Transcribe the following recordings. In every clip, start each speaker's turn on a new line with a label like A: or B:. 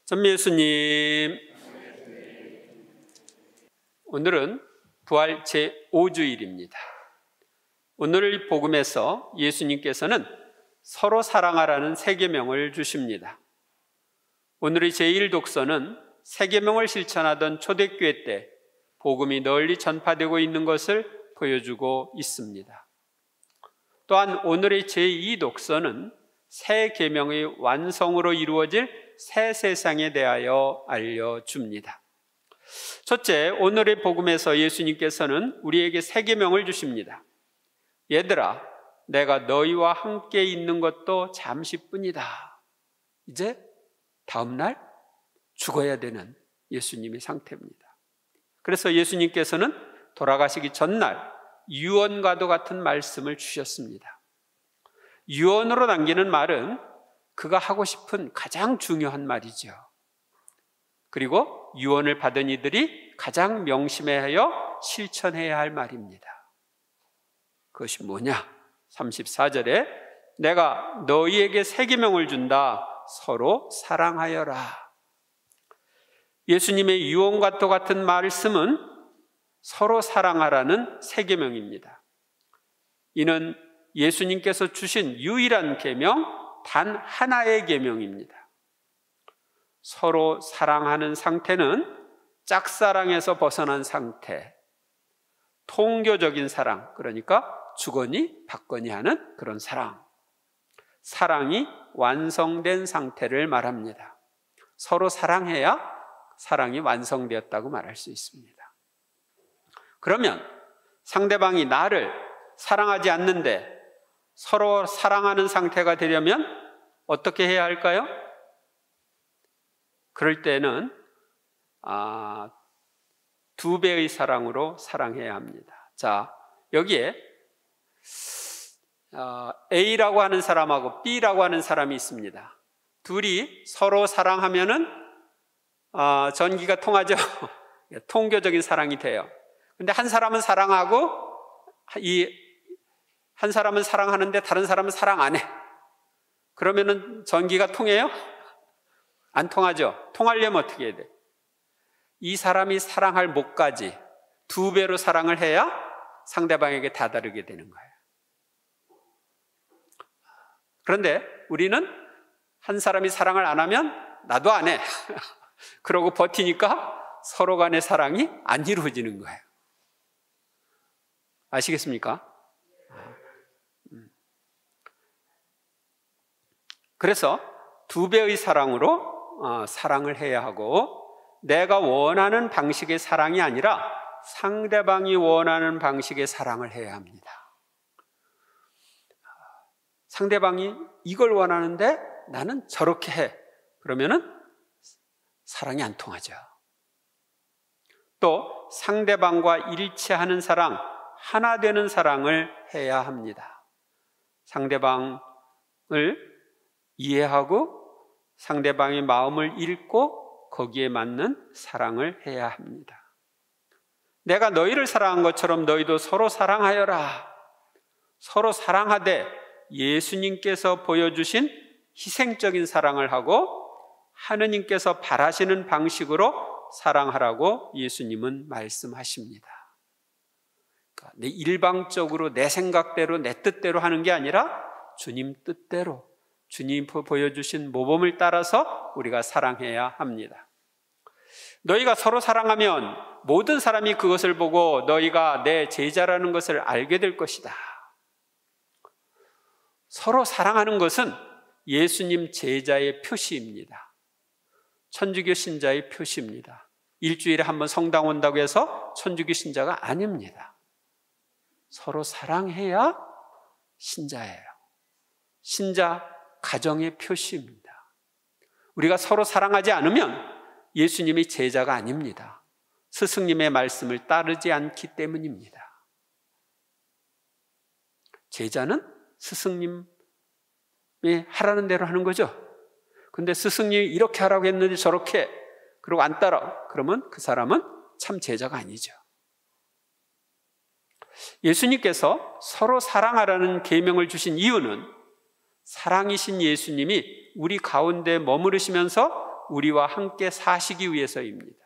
A: 전미 예수님, 오늘은 부활 제5주일입니다. 오늘 복음에서 예수님께서는 서로 사랑하라는 세 계명을 주십니다. 오늘의 제1독서는 세 계명을 실천하던 초대교회 때 복음이 널리 전파되고 있는 것을 보여주고 있습니다. 또한 오늘의 제2독서는 새 계명의 완성으로 이루어질 새 세상에 대하여 알려줍니다. 첫째, 오늘의 복음에서 예수님께서는 우리에게 새 계명을 주십니다. 얘들아, 내가 너희와 함께 있는 것도 잠시뿐이다. 이제 다음 날 죽어야 되는 예수님의 상태입니다. 그래서 예수님께서는 돌아가시기 전날 유언과도 같은 말씀을 주셨습니다. 유언으로 남기는 말은 그가 하고 싶은 가장 중요한 말이죠. 그리고 유언을 받은 이들이 가장 명심하여 실천해야 할 말입니다. 그것이 뭐냐? 34절에 내가 너희에게 새 계명을 준다. 서로 사랑하여라. 예수님의 유언과 똑같은 말씀은 서로 사랑하라는 새 계명입니다. 이는 예수님께서 주신 유일한 계명, 단 하나의 계명입니다. 서로 사랑하는 상태는 짝사랑에서 벗어난 상태, 통교적인 사랑, 그러니까 주거니 받거니 하는 그런 사랑, 사랑이 완성된 상태를 말합니다. 서로 사랑해야 사랑이 완성되었다고 말할 수 있습니다. 그러면 상대방이 나를 사랑하지 않는데 서로 사랑하는 상태가 되려면 어떻게 해야 할까요? 그럴 때는 2배의 사랑으로 사랑해야 합니다. 자, 여기에 A라고 하는 사람하고 B라고 하는 사람이 있습니다. 둘이 서로 사랑하면은 전기가 통하죠. 통교적인 사랑이 돼요. 근데 한 사람은 사랑하고 한 사람은 사랑하는데 다른 사람은 사랑 안 해. 그러면은 전기가 통해요? 안 통하죠. 통하려면 어떻게 해야 돼? 이 사람이 사랑할 목까지 2배로 사랑을 해야 상대방에게 다다르게 되는 거예요. 그런데 우리는 한 사람이 사랑을 안 하면 나도 안 해. 그러고 버티니까 서로 간의 사랑이 안 이루어지는 거예요. 아시겠습니까? 그래서 2배의 사랑으로 사랑을 해야 하고, 내가 원하는 방식의 사랑이 아니라 상대방이 원하는 방식의 사랑을 해야 합니다. 상대방이 이걸 원하는데 나는 저렇게 해. 그러면은 사랑이 안 통하죠. 또 상대방과 일치하는 사랑, 하나 되는 사랑을 해야 합니다. 상대방을 이해하고 상대방의 마음을 읽고 거기에 맞는 사랑을 해야 합니다. 내가 너희를 사랑한 것처럼 너희도 서로 사랑하여라. 서로 사랑하되 예수님께서 보여주신 희생적인 사랑을 하고 하느님께서 바라시는 방식으로 사랑하라고 예수님은 말씀하십니다. 그러니까 내 일방적으로 내 생각대로 내 뜻대로 하는 게 아니라 주님 뜻대로, 주님 보여주신 모범을 따라서 우리가 사랑해야 합니다. 너희가 서로 사랑하면 모든 사람이 그것을 보고 너희가 내 제자라는 것을 알게 될 것이다. 서로 사랑하는 것은 예수님 제자의 표시입니다. 천주교 신자의 표시입니다. 일주일에 한 번 성당 온다고 해서 천주교 신자가 아닙니다. 서로 사랑해야 신자예요. 신자 가정의 표시입니다. 우리가 서로 사랑하지 않으면 예수님이 제자가 아닙니다. 스승님의 말씀을 따르지 않기 때문입니다. 제자는 스승님이 하라는 대로 하는 거죠. 근데 스승님이 이렇게 하라고 했는데 저렇게, 그리고 안 따라, 그러면 그 사람은 참 제자가 아니죠. 예수님께서 서로 사랑하라는 계명을 주신 이유는 사랑이신 예수님이 우리 가운데 머무르시면서 우리와 함께 사시기 위해서입니다.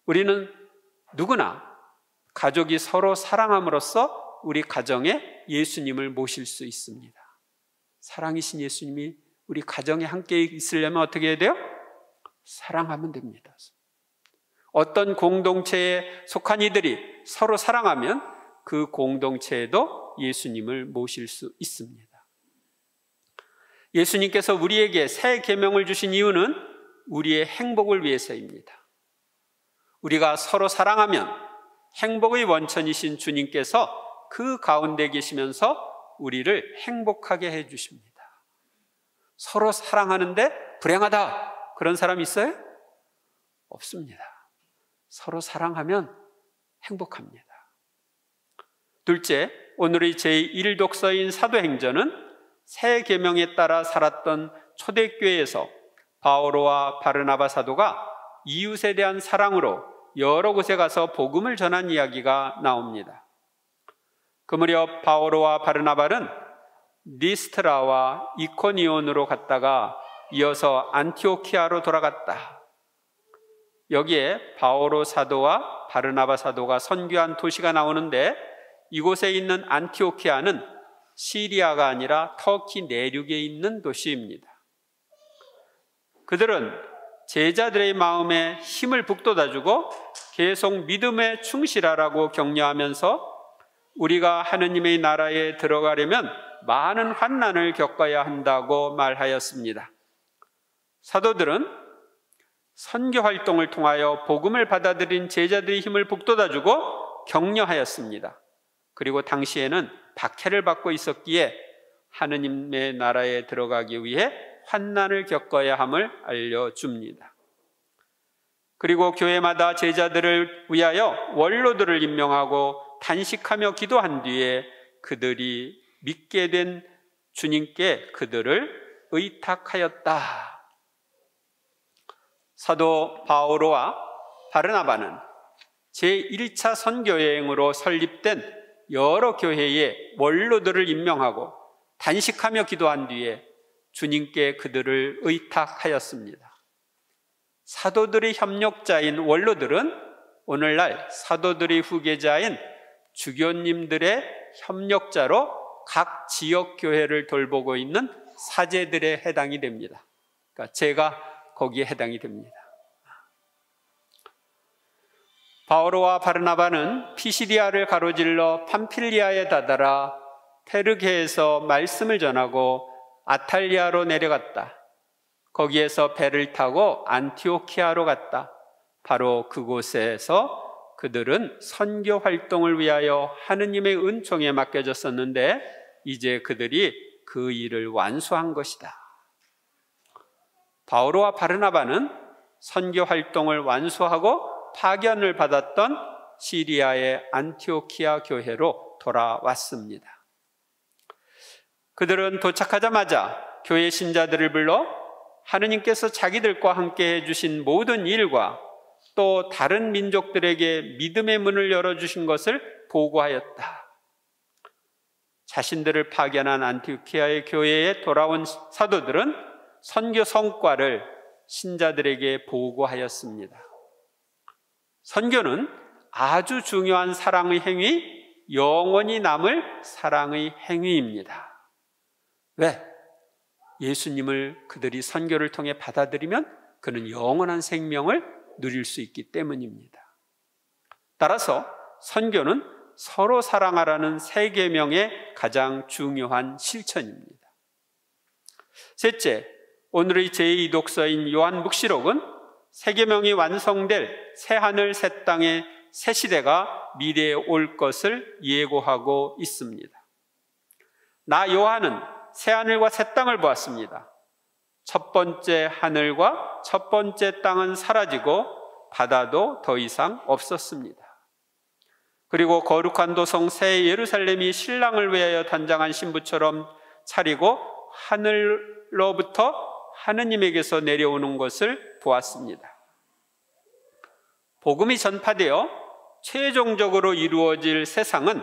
A: 우리는 누구나 가족이 서로 사랑함으로써 우리 가정에 예수님을 모실 수 있습니다. 사랑이신 예수님이 우리 가정에 함께 있으려면 어떻게 해야 돼요? 사랑하면 됩니다. 어떤 공동체에 속한 이들이 서로 사랑하면 그 공동체에도 예수님을 모실 수 있습니다. 예수님께서 우리에게 새 계명을 주신 이유는 우리의 행복을 위해서입니다. 우리가 서로 사랑하면 행복의 원천이신 주님께서 그 가운데 계시면서 우리를 행복하게 해주십니다. 서로 사랑하는데 불행하다, 그런 사람 있어요? 없습니다. 서로 사랑하면 행복합니다. 둘째, 오늘의 제1독서인 사도행전은 새 계명에 따라 살았던 초대교회에서 바오로와 바르나바 사도가 이웃에 대한 사랑으로 여러 곳에 가서 복음을 전한 이야기가 나옵니다. 그 무렵 바오로와 바르나바는 리스트라와 이코니온으로 갔다가 이어서 안티오키아로 돌아갔다. 여기에 바오로 사도와 바르나바 사도가 선교한 도시가 나오는데, 이곳에 있는 안티오키아는 시리아가 아니라 터키 내륙에 있는 도시입니다. 그들은 제자들의 마음에 힘을 북돋아주고 계속 믿음에 충실하라고 격려하면서 우리가 하느님의 나라에 들어가려면 많은 환난을 겪어야 한다고 말하였습니다. 사도들은 선교 활동을 통하여 복음을 받아들인 제자들의 힘을 북돋아주고 격려하였습니다. 그리고 당시에는 박해를 받고 있었기에 하느님의 나라에 들어가기 위해 환난을 겪어야 함을 알려줍니다. 그리고 교회마다 제자들을 위하여 원로들을 임명하고 단식하며 기도한 뒤에 그들이 믿게 된 주님께 그들을 의탁하였다. 사도 바오로와 바르나바는 제1차 선교여행으로 설립된 여러 교회의 원로들을 임명하고 단식하며 기도한 뒤에 주님께 그들을 의탁하였습니다. 사도들의 협력자인 원로들은 오늘날 사도들의 후계자인 주교님들의 협력자로 각 지역 교회를 돌보고 있는 사제들에 해당이 됩니다. 그러니까 제가 거기에 해당이 됩니다. 바오로와 바르나바는 피시디아를 가로질러 팜필리아에 다다라 페르게에서 말씀을 전하고 아탈리아로 내려갔다. 거기에서 배를 타고 안티오키아로 갔다. 바로 그곳에서 그들은 선교 활동을 위하여 하느님의 은총에 맡겨졌었는데 이제 그들이 그 일을 완수한 것이다. 바오로와 바르나바는 선교 활동을 완수하고 파견을 받았던 시리아의 안티오키아 교회로 돌아왔습니다. 그들은 도착하자마자 교회 신자들을 불러 하느님께서 자기들과 함께 해주신 모든 일과 또 다른 민족들에게 믿음의 문을 열어주신 것을 보고하였다. 자신들을 파견한 안티오키아의 교회에 돌아온 사도들은 선교 성과를 신자들에게 보고하였습니다. 선교는 아주 중요한 사랑의 행위, 영원히 남을 사랑의 행위입니다. 왜? 예수님을 그들이 선교를 통해 받아들이면 그는 영원한 생명을 누릴 수 있기 때문입니다. 따라서 선교는 서로 사랑하라는 세 계명의 가장 중요한 실천입니다. 셋째, 오늘의 제2독서인 요한묵시록은 세 계명이 완성될 새 하늘 새 땅의 새 시대가 미래에 올 것을 예고하고 있습니다. 나 요한은 새 하늘과 새 땅을 보았습니다. 첫 번째 하늘과 첫 번째 땅은 사라지고 바다도 더 이상 없었습니다. 그리고 거룩한 도성 새 예루살렘이 신랑을 위하여 단장한 신부처럼 차리고 하늘로부터 하느님에게서 내려오는 것을 보았습니다. 복음이 전파되어 최종적으로 이루어질 세상은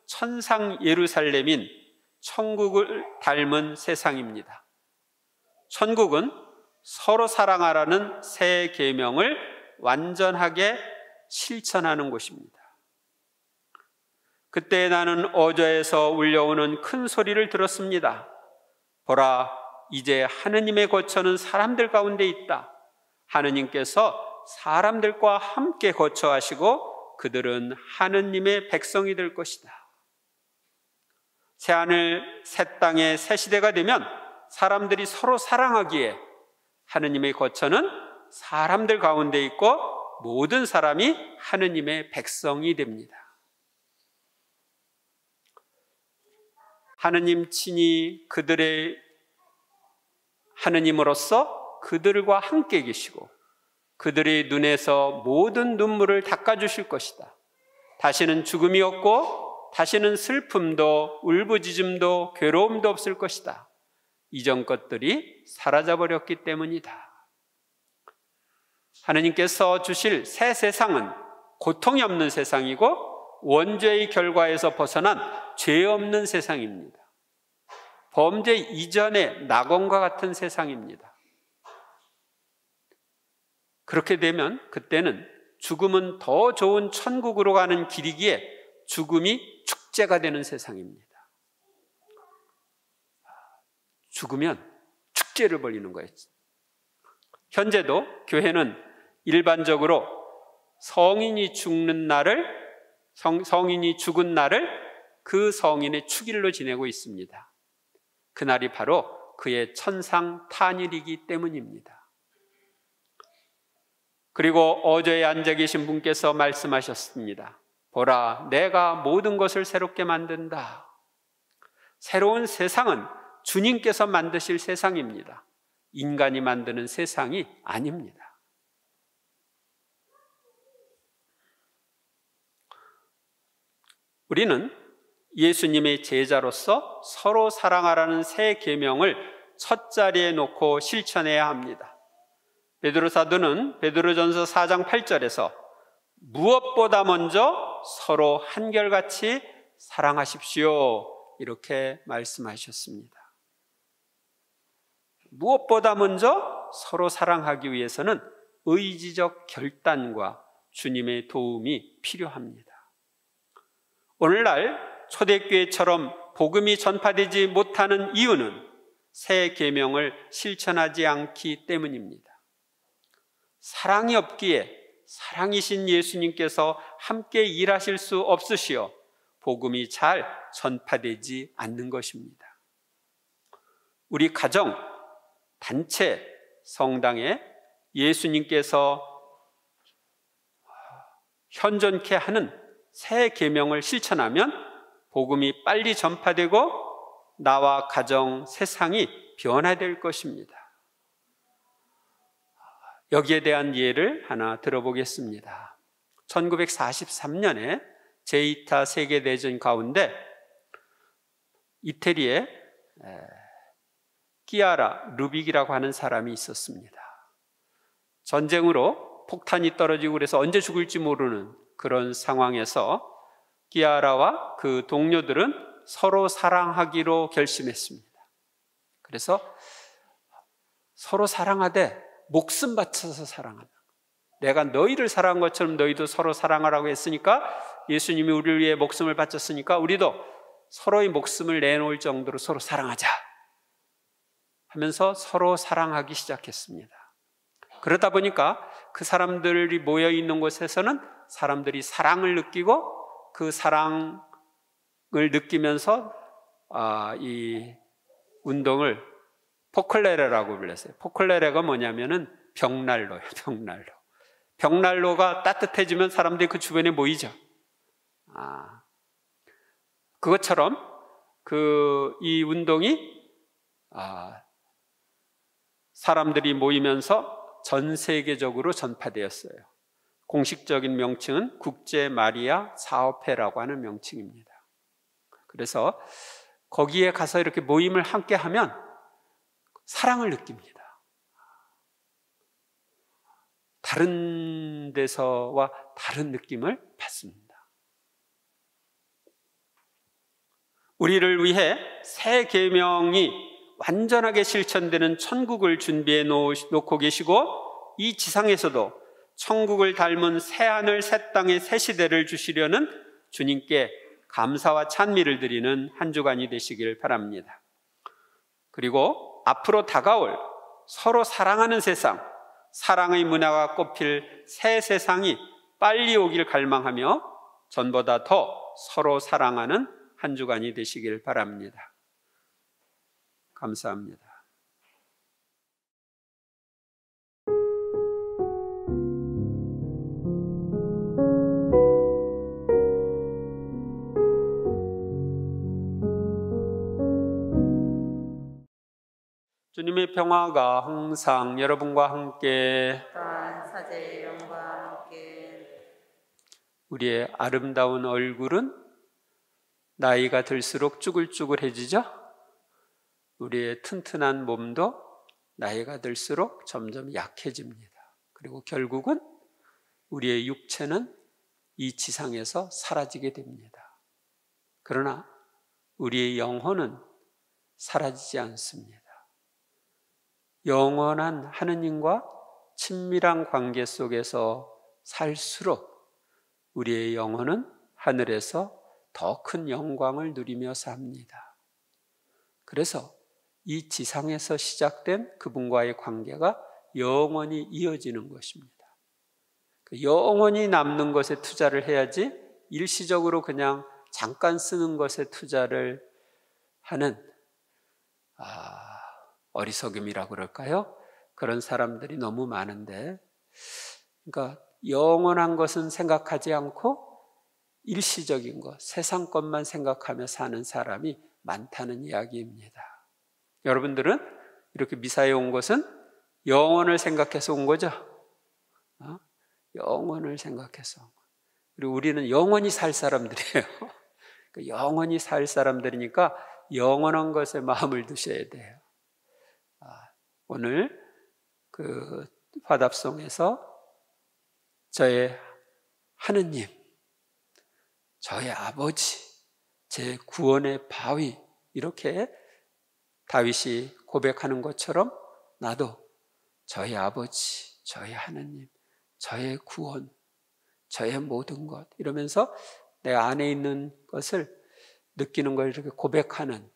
A: 천상 예루살렘인 천국을 닮은 세상입니다. 천국은 서로 사랑하라는 새 계명을 완전하게 실천하는 곳입니다. 그때 나는 어저에서 울려오는 큰 소리를 들었습니다. 보라, 이제 하느님의 거처는 사람들 가운데 있다. 하느님께서 사람들과 함께 거처하시고 그들은 하느님의 백성이 될 것이다. 새하늘, 새 땅의 새 시대가 되면 사람들이 서로 사랑하기에 하느님의 거처는 사람들 가운데 있고 모든 사람이 하느님의 백성이 됩니다. 하느님 친히 그들의 하느님으로서 그들과 함께 계시고 그들의 눈에서 모든 눈물을 닦아주실 것이다. 다시는 죽음이 없고 다시는 슬픔도 울부짖음도 괴로움도 없을 것이다. 이전 것들이 사라져버렸기 때문이다. 하느님께서 주실 새 세상은 고통이 없는 세상이고 원죄의 결과에서 벗어난 죄 없는 세상입니다. 범죄 이전의 낙원과 같은 세상입니다. 그렇게 되면 그때는 죽음은 더 좋은 천국으로 가는 길이기에 죽음이 축제가 되는 세상입니다. 죽으면 축제를 벌이는 거예요. 현재도 교회는 일반적으로 성인이 죽은 날을 그 성인의 축일로 지내고 있습니다. 그날이 바로 그의 천상탄일이기 때문입니다. 그리고 어저에 앉아 계신 분께서 말씀하셨습니다. 보라, 내가 모든 것을 새롭게 만든다. 새로운 세상은 주님께서 만드실 세상입니다. 인간이 만드는 세상이 아닙니다. 우리는 예수님의 제자로서 서로 사랑하라는 새 계명을 첫 자리에 놓고 실천해야 합니다. 베드로 사도는 베드로전서 4장 8절에서 무엇보다 먼저 서로 한결같이 사랑하십시오 이렇게 말씀하셨습니다. 무엇보다 먼저 서로 사랑하기 위해서는 의지적 결단과 주님의 도움이 필요합니다. 오늘날 초대교회처럼 복음이 전파되지 못하는 이유는 새 계명을 실천하지 않기 때문입니다. 사랑이 없기에 사랑이신 예수님께서 함께 일하실 수 없으시어 복음이 잘 전파되지 않는 것입니다. 우리 가정, 단체, 성당에 예수님께서 현존케 하는 새 계명을 실천하면 복음이 빨리 전파되고 나와 가정, 세상이 변화될 것입니다. 여기에 대한 예를 하나 들어보겠습니다. 1943년에 제2차 세계대전 가운데 이태리에 끼아라 루빅이라고 하는 사람이 있었습니다. 전쟁으로 폭탄이 떨어지고 그래서 언제 죽을지 모르는 그런 상황에서 끼아라와 그 동료들은 서로 사랑하기로 결심했습니다. 그래서 서로 사랑하되 목숨 바쳐서 사랑하라. 내가 너희를 사랑한 것처럼 너희도 서로 사랑하라고 했으니까 예수님이 우리를 위해 목숨을 바쳤으니까 우리도 서로의 목숨을 내놓을 정도로 서로 사랑하자 하면서 서로 사랑하기 시작했습니다. 그러다 보니까 그 사람들이 모여 있는 곳에서는 사람들이 사랑을 느끼고 그 사랑을 느끼면서 이 운동을 포클레레라고 불렀어요. 포클레레가 뭐냐면은 벽난로예요. 벽난로가 따뜻해지면 사람들이 그 주변에 모이죠. 그것처럼 이 운동이 사람들이 모이면서 전 세계적으로 전파되었어요. 공식적인 명칭은 국제 마리아 사업회라고 하는 명칭입니다. 그래서 거기에 가서 이렇게 모임을 함께 하면 사랑을 느낍니다. 다른 데서와 다른 느낌을 받습니다. 우리를 위해 새 계명이 완전하게 실천되는 천국을 준비해 놓고 계시고, 이 지상에서도 천국을 닮은 새하늘 새 땅의 새 시대를 주시려는 주님께 감사와 찬미를 드리는 한 주간이 되시길 바랍니다. 그리고 앞으로 다가올 서로 사랑하는 세상, 사랑의 문화가 꽃필 새 세상이 빨리 오길 갈망하며 전보다 더 서로 사랑하는 한 주간이 되시길 바랍니다. 감사합니다. 주님의 평화가 항상 여러분과 함께,
B: 또한 사제의 영과 함께.
A: 우리의 아름다운 얼굴은 나이가 들수록 쭈글쭈글해지죠? 우리의 튼튼한 몸도 나이가 들수록 점점 약해집니다. 그리고 결국은 우리의 육체는 이 지상에서 사라지게 됩니다. 그러나 우리의 영혼은 사라지지 않습니다. 영원한 하느님과 친밀한 관계 속에서 살수록 우리의 영혼은 하늘에서 더 큰 영광을 누리며 삽니다. 그래서 이 지상에서 시작된 그분과의 관계가 영원히 이어지는 것입니다. 영원히 남는 것에 투자를 해야지 일시적으로 그냥 잠깐 쓰는 것에 투자를 하는 어리석음이라고 그럴까요? 그런 사람들이 너무 많은데, 그러니까 영원한 것은 생각하지 않고 일시적인 것, 세상 것만 생각하며 사는 사람이 많다는 이야기입니다. 여러분들은 이렇게 미사에 온 것은 영원을 생각해서 온 거죠? 영원을 생각해서 온 거. 그리고 우리는 영원히 살 사람들이에요. 영원히 살 사람들이니까 영원한 것에 마음을 두셔야 돼요. 오늘 그 화답송에서 저의 하느님, 저의 아버지, 제 구원의 바위, 이렇게 다윗이 고백하는 것처럼 나도 저의 아버지, 저의 하느님, 저의 구원, 저의 모든 것, 이러면서 내 안에 있는 것을 느끼는 걸 이렇게 고백하는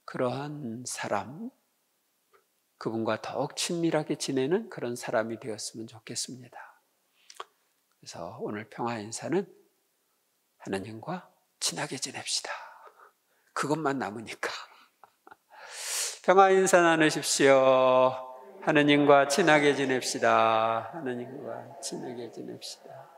A: 그러한 사람, 그분과 더욱 친밀하게 지내는 그런 사람이 되었으면 좋겠습니다. 그래서 오늘 평화 인사는 하나님과 친하게 지냅시다. 그것만 남으니까. 평화 인사 나누십시오. 하나님과 친하게 지냅시다. 하나님과 친하게 지냅시다.